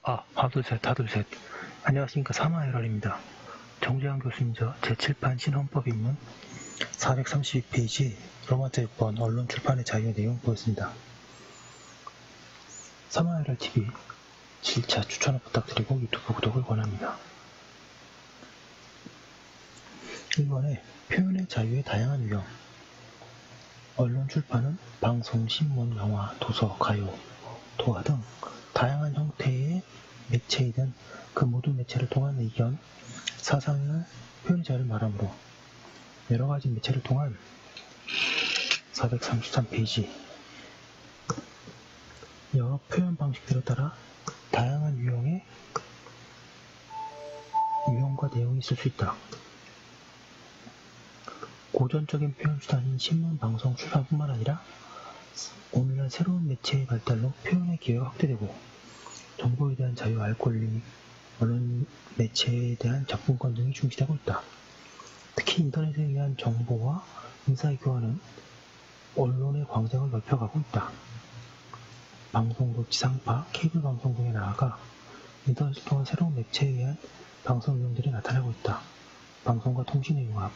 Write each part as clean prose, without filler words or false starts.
하나, 둘, 셋, 하나, 둘, 셋. 안녕하십니까. 사마에럴입니다. 정재환 교수님저 제7판 신헌법 입문 432페이지 로마자 6번 언론 출판의 자유의 내용 보였습니다. 사마에럴TV 7차 추천을 부탁드리고 유튜브 구독을 권합니다. 1번에 표현의 자유의 다양한 유형. 언론 출판은 방송, 신문, 영화, 도서, 가요, 도화 등 다양한 형태의 매체이든 그 모든 매체를 통한 의견, 사상을 표현의 자유를 말하므로 여러가지 매체를 통한 433페이지 여러 표현 방식들에 따라 다양한 유형의 유형과 내용이 있을 수 있다. 고전적인 표현 수단인 신문, 방송, 출판뿐만 아니라 오늘날 새로운 매체의 발달로 표현의 기회가 확대되고 정보에 대한 자유, 알 권리, 언론 매체에 대한 접근권 등이 중시되고 있다. 특히 인터넷에 의한 정보와 의사교환은 언론의 광장을 넓혀가고 있다. 방송국, 지상파, 케이블 방송 등에 나아가 인터넷을 통한 새로운 매체에 의한 방송 유형들이 나타나고 있다. 방송과 통신의 융합.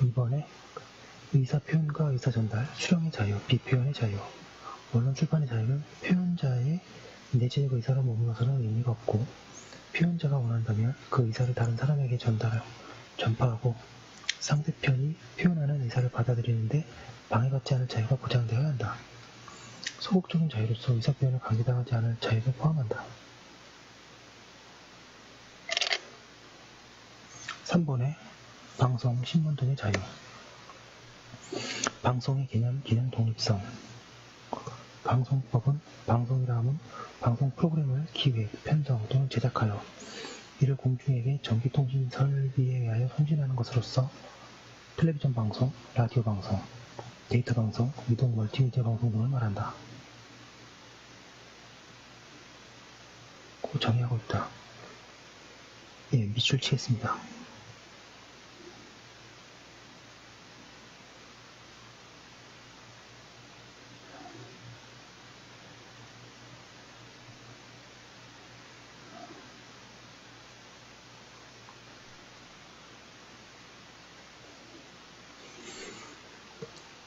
이번에 의사표현과 의사전달, 수령의 자유, 비표현의 자유. 언론 출판의 자유는 표현자의 내재적 의사를 머물러서는 의미가 없고 표현자가 원한다면 그 의사를 다른 사람에게 전파하고 상대편이 표현하는 의사를 받아들이는데 방해받지 않을 자유가 보장되어야 한다. 소극적인 자유로서 의사표현을 강제당하지 않을 자유를 포함한다. 3번에 방송, 신문 등의 자유. 방송의 개념, 기능 독립성. 방송법은 방송이라 함은 방송 프로그램을 기획, 편성 또는 제작하여 이를 공중에게 전기통신 설비에 의하여 송진하는 것으로서 텔레비전 방송, 라디오 방송, 데이터 방송, 이동 멀티미디어 방송 등을 말한다. 고 정의하고 있다. 예, 밑줄 치겠습니다.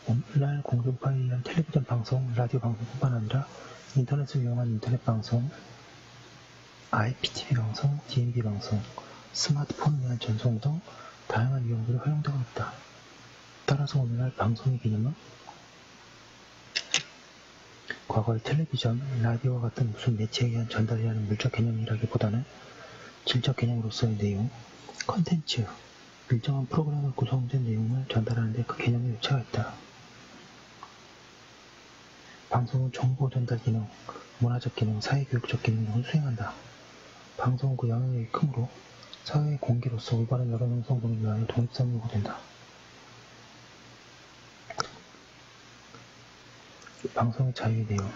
오늘날 공중파에 의한 텔레비전 방송, 라디오 방송뿐만 아니라 인터넷을 이용한 인터넷 방송, IPTV 방송, DMB 방송, 스마트폰에 의한 전송 등 다양한 유형들이 허용되고 있다. 따라서 오늘날 방송의 개념은 과거의 텔레비전, 라디오와 같은 무슨 매체에 의한 전달이 하는 물적 개념이라기보다는 질적 개념으로서의 내용, 컨텐츠, 일정한 프로그램을 구성된 내용을 전달하는 데 그 개념의 요체가 있다. 방송은 정보 전달 기능, 문화적 기능, 사회교육적 기능 등을 수행한다. 방송은 그 영향력이 크므로 사회의 공기로서 올바른 여론 형성 등을 위하여 독립성이 요구된다. 방송의 자유의 내용.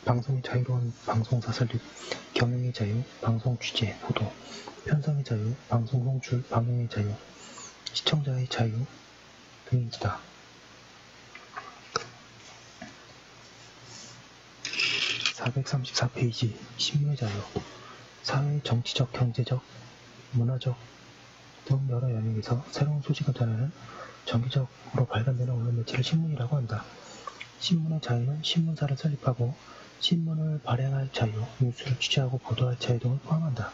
방송의 자유로운 방송사 설립, 경영의 자유, 방송 취재, 보도, 편성의 자유, 방송 송출, 방영의 자유, 시청자의 자유 등이 있다. 434페이지 신문의 자유. 사회, 정치적, 경제적, 문화적 등 여러 영역에서 새로운 소식을 전하는 정기적으로 발간되는 언론 매체를 신문이라고 한다. 신문의 자유는 신문사를 설립하고 신문을 발행할 자유, 뉴스를 취재하고 보도할 자유 등을 포함한다.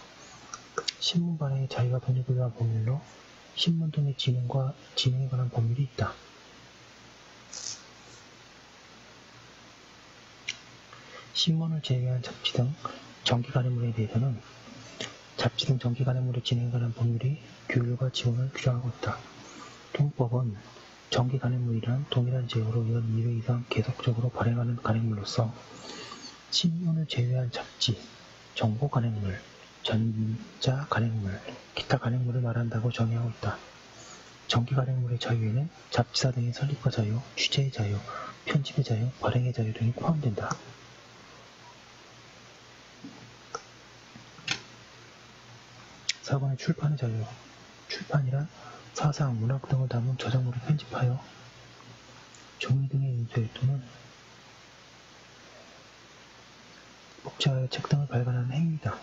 신문 발행의 자유와 독립을 위한 법률로 신문 등의 진행에 관한 법률이 있다. 신문을 제외한 잡지 등 정기 간행물에 대해서는 잡지 등 정기 간행물의 진행에 관한 법률이 규율과 지원을 규정하고 있다. 통법은 정기 간행물이란 동일한 제어로 연 2회 이상 계속적으로 발행하는 간행물로서 신문을 제외한 잡지, 정보 간행물, 전자 간행물, 기타 간행물을 말한다고 정의하고 있다. 정기 간행물의 자유에는 잡지사 등의 설립과 자유, 취재의 자유, 편집의 자유, 발행의 자유 등이 포함된다. 4번의 출판의 자유. 출판이란 사상, 문학 등을 담은 저작물을 편집하여 종이 등에 인쇄 또는 복제하여 책 등을 발간하는 행위이다.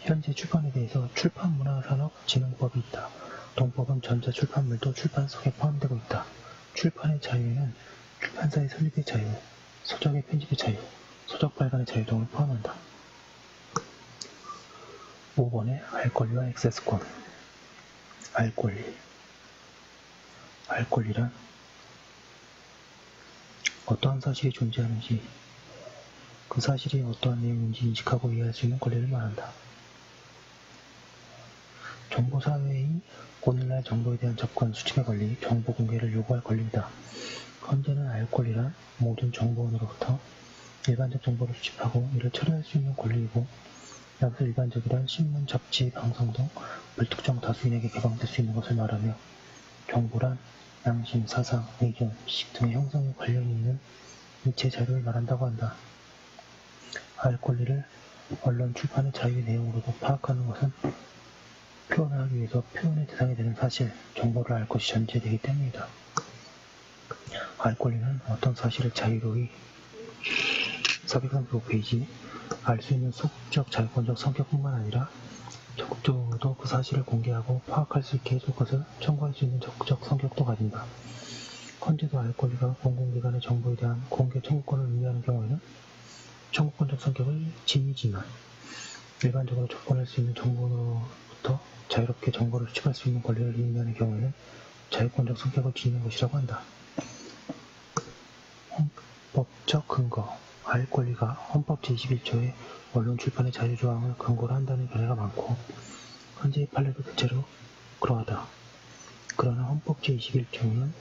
현재 출판에 대해서 출판문화산업진흥법이 있다. 동법은 전자출판물도 출판 속에 포함되고 있다. 출판의 자유에는 출판사의 설립의 자유, 서적의 편집의 자유, 서적 발간의 자유 등을 포함한다. 5번의 알권리와 액세스권. 알권리. 알권리란 어떠한 사실이 존재하는지 그 사실이 어떠한 내용인지 인식하고 이해할 수 있는 권리를 말한다. 정보사회의 오늘날 정보에 대한 접근, 수집의 권리, 정보 공개를 요구할 권리이다. 현재는 알권리란 모든 정보원으로부터 일반적 정보를 수집하고 이를 처리할 수 있는 권리이고, 여기서 일반적이란 신문, 잡지, 방송 등 불특정 다수인에게 개방될 수 있는 것을 말하며, 정보란 양심, 사상, 의견, 지식 등의 형성에 관련이 있는 일체 자료를 말한다고 한다. 알권리를 언론, 출판의 자유의 내용으로도 파악하는 것은 표현하기 위해서 표현의 대상이 되는 사실, 정보를 알 것이 전제되기 때문이다. 알권리는 어떤 사실을 자유로이 435페이지 알 수 있는 소극적 자유권적 성격뿐만 아니라 적극적으로도 그 사실을 공개하고 파악할 수 있게 해줄 것을 청구할 수 있는 적극적 성격도 가진다. 헌재도 알권리가 공공기관의 정보에 대한 공개 청구권을 의미하는 경우에는 청구권적 성격을 지니지만, 일반적으로 접근할 수 있는 정보로부터 자유롭게 정보를 수집할 수 있는 권리를 의미하는 경우에는 자유권적 성격을 지니는 것이라고 한다. 헌법적 근거. 알 권리가 헌법 제21조의 언론 출판의 자유조항을 근거로 한다는 견해가 많고, 현재의 판례도 대체로 그러하다. 그러나 헌법 제21조는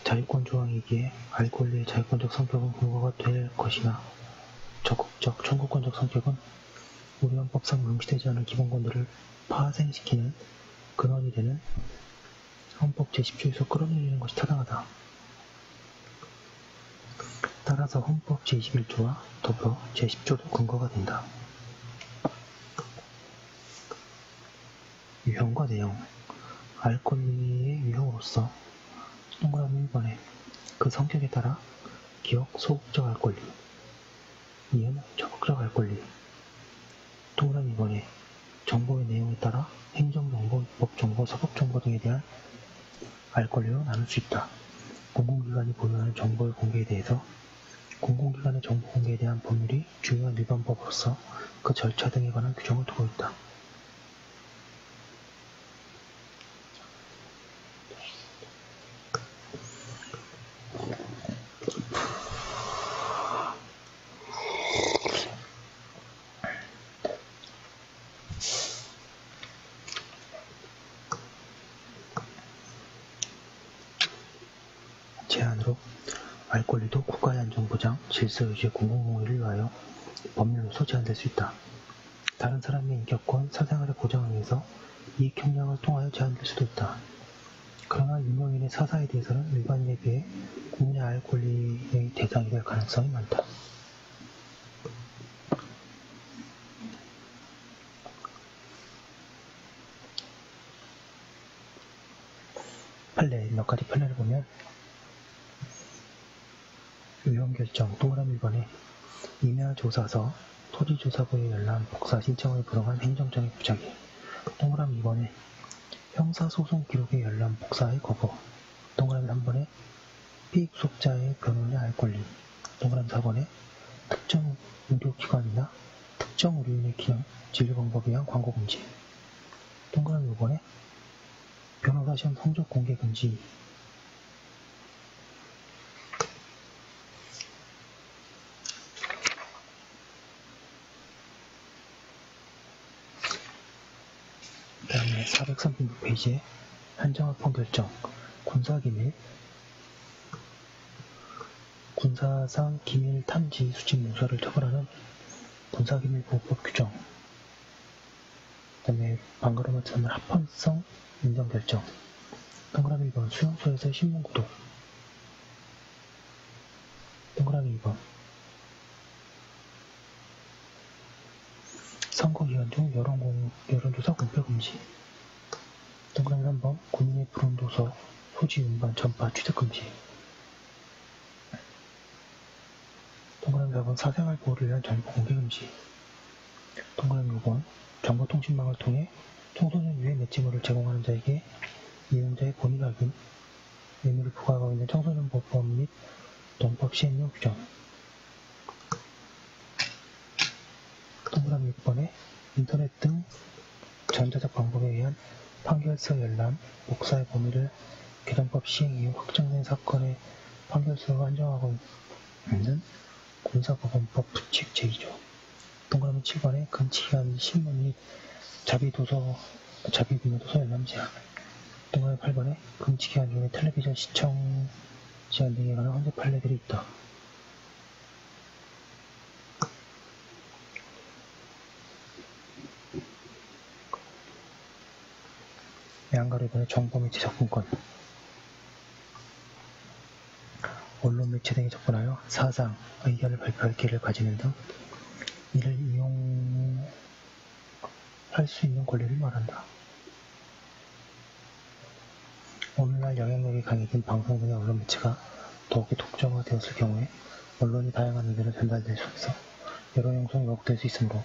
자유권 조항이기에 알 권리의 자유권적 성격은 근거가 될 것이나, 적극적 청구권적 성격은 우리 헌법상 명시되지 않은 기본권들을 파생시키는 근원이 되는 헌법 제10조에서 끌어내리는 것이 타당하다. 따라서 헌법 제21조와 더불어 제10조도 근거가 된다. 유형과 내용. 알 권리의 유형으로서 동그라미 1번에 그 성격에 따라 기억, 소극적 알 권리, 이은 적극적 알 권리. 동그라미 2번에 정보의 내용에 따라 행정정보, 입법정보, 사법정보 등에 대한 알 권리로 나눌 수 있다. 공공기관이 보유하는 정보의 공개에 대해서 공공기관의 정보 공개에 대한 법률이 중요한 위반법으로서 그 절차 등에 관한 규정을 두고 있다. 제안으로 알 권리도 국가의 안전보장, 질서유지, 공공공의를 위하여 법률로서 제한될 수 있다. 다른 사람의 인격권, 사생활의 보장을 위해서 이익 형량을 통하여 제한될 수도 있다. 그러나 유명인의 사사에 대해서는 일반인에 비해 국민의 알 권리의 대상이 될 가능성이 많다. 판례, 몇 가지 판례를 보면 의원결정, 동그라미 1번에 임야조사서, 토지조사부에 열람 복사 신청을 불허한 행정장애 부작위. 동그라미 2번에 형사소송 기록의 열람 복사의 거부. 동그라미 3번에 피익소속자의 변호인의 알 권리. 동그라미 4번에 특정 의료기관이나 특정 의료인의 기능, 진료 방법에 의한 광고 금지. 동그라미 5번에 변호사 시험 성적 공개 금지. 그 다음에 436페이지에 한정합헌 결정, 군사기밀, 군사상 기밀 탐지 수집 문서를 처벌하는 군사기밀보호법 규정. 그 다음에 방가로마처럼 합헌성 인정 결정. 동그라미 1번 수용소에서 신문 구독. 동그라미 2번 선거 기간 중 여론조사 공표 금지. 동그라미 3번 국민의 불온도서 소지 운반 전파 취득 금지. 동그라미 4번 사생활 보호를 위한 정보 공개 금지. 동그라미 5번 정보통신망을 통해 청소년 유해 매체물을 제공하는 자에게 이용자의 본의 확인, 의무를 부과하고 있는 청소년보호법 및 동법 시행령 규정. 동그라미 6번에 인터넷 등 전자적 방법에 의한 판결서 열람, 복사의 범위를 개정법 시행 이후 확정된 사건의 판결서로 한정하고 있는 군사법원법 부칙 제2조. 동그라미 7번에 금지기간 신문 및 자비비밀도서 열람 제한. 동그라미 8번에 금지기간 중에 텔레비전 시청 제한 등에 관한 헌재 판례들이 있다. 양가로 이번에 정보매체 접근권. 언론 매체 등에 접근하여 사상, 의견을 발표할 기회를 가지는 등 이를 이용할 수 있는 권리를 말한다. 오늘날 영향력이 강해진 방송 등의 언론 매체가 더욱이 독점화되었을 경우에 언론이 다양한 의견을 전달될 수 있어 여론 형성이 왜곡될 수 있으므로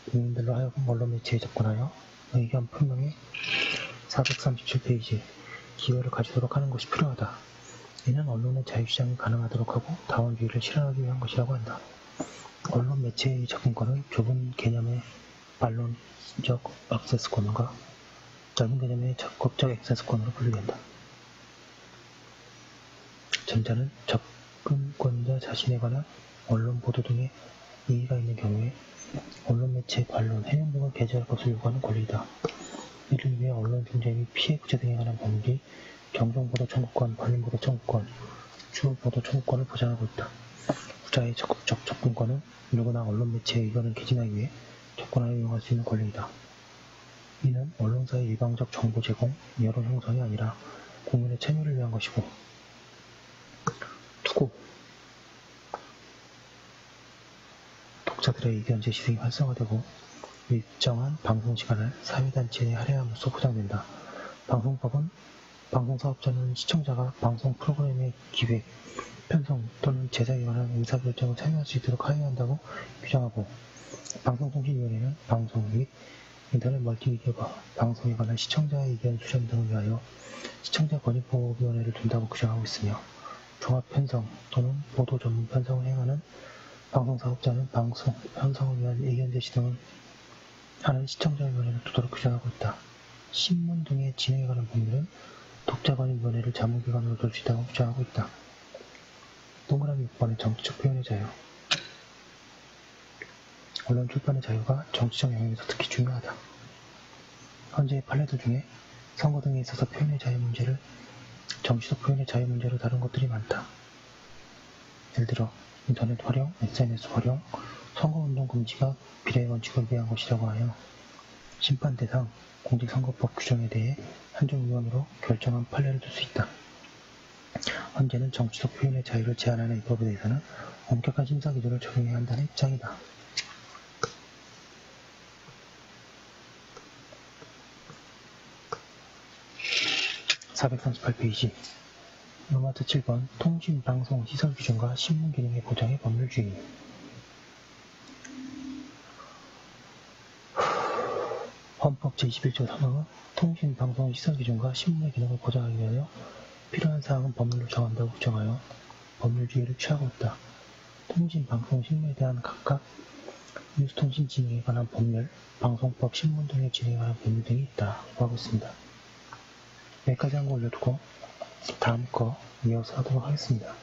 국민들로 하여금 언론 매체에 접근하여 의견 표명에 437페이지 기회를 가지도록 하는 것이 필요하다. 이는 언론의 자유시장이 가능하도록 하고 다원주의를 실현하기 위한 것이라고 한다. 언론 매체의 접근권은 좁은 개념의 반론적 액세스권과 넓은 개념의 적극적 액세스권으로 분류된다. 전자는 접근권자 자신에 관한 언론 보도 등의 이의가 있는 경우에 언론 매체의 반론, 해명 등을 게재할 것을 요구하는 권리이다. 이를 위해 언론 중재 및 피해 구제 등에 관한 법률이 경정보도 청구권, 관련보도 청구권, 주보도 청구권을 보장하고 있다. 후자의 적극적 접근권은 누구나 언론 매체의 의견을 개진하기 위해 접근하여 이용할 수 있는 권리이다. 이는 언론사의 일방적 정보 제공, 여론 형성이 아니라 국민의 참여를 위한 것이고, 투고 독자들의 의견 제시 등이 활성화되고 일정한 방송시간을 사회단체 내 할애함으로써 보장된다. 방송법은 방송사업자는 시청자가 방송 프로그램의 기획, 편성 또는 제작에 관한 의사결정을 참여할 수 있도록 하여한다고 규정하고, 방송통신위원회는 방송 및 인터넷 멀티미디어가 방송에 관한 시청자의 의견 수렴 등을 위하여 시청자권익보호위원회를 둔다고 규정하고 있으며, 종합편성 또는 보도 전문 편성을 행하는 방송사업자는 방송 편성을 위한 의견 제시 등을 하는 시청자위원회를 두도록 규정하고 있다. 신문 등의 진행에 관한 법률은 독자권익위원회를 자문기관으로 둘 수 있다고 규정하고 있다. 동그라미 6번의 정치적 표현의 자유. 언론 출판의 자유가 정치적 영역에서 특히 중요하다. 현재의 판례들 중에 선거 등에 있어서 표현의 자유 문제를 정치적 표현의 자유 문제로 다룬 것들이 많다. 예를 들어 인터넷 활용, SNS 활용, 선거운동 금지가 비례의 원칙을 위한 것이라고 하여 심판 대상, 공직선거법 규정에 대해 한정위원으로 결정한 판례를 들 수 있다. 헌재는 정치적 표현의 자유를 제한하는 이 법에 대해서는 엄격한 심사 기준을 적용해야 한다는 입장이다. (438페이지) 로마트 7번 통신방송 시설 기준과 신문 기능의 보장의 법률 주의. 헌법 제21조 3항은 통신방송 시설 기준과 신문의 기능을 보장하기 위하여 필요한 사항은 법률로 정한다고 규정하여 법률주의를 취하고 있다. 통신방송 신문에 대한 각각 뉴스통신 진행에 관한 법률, 방송법, 신문 등의 진행에 관한 법률 등이 있다고 하고 있습니다. 여기까지 한 거 올려두고 다음 거 이어서 하도록 하겠습니다.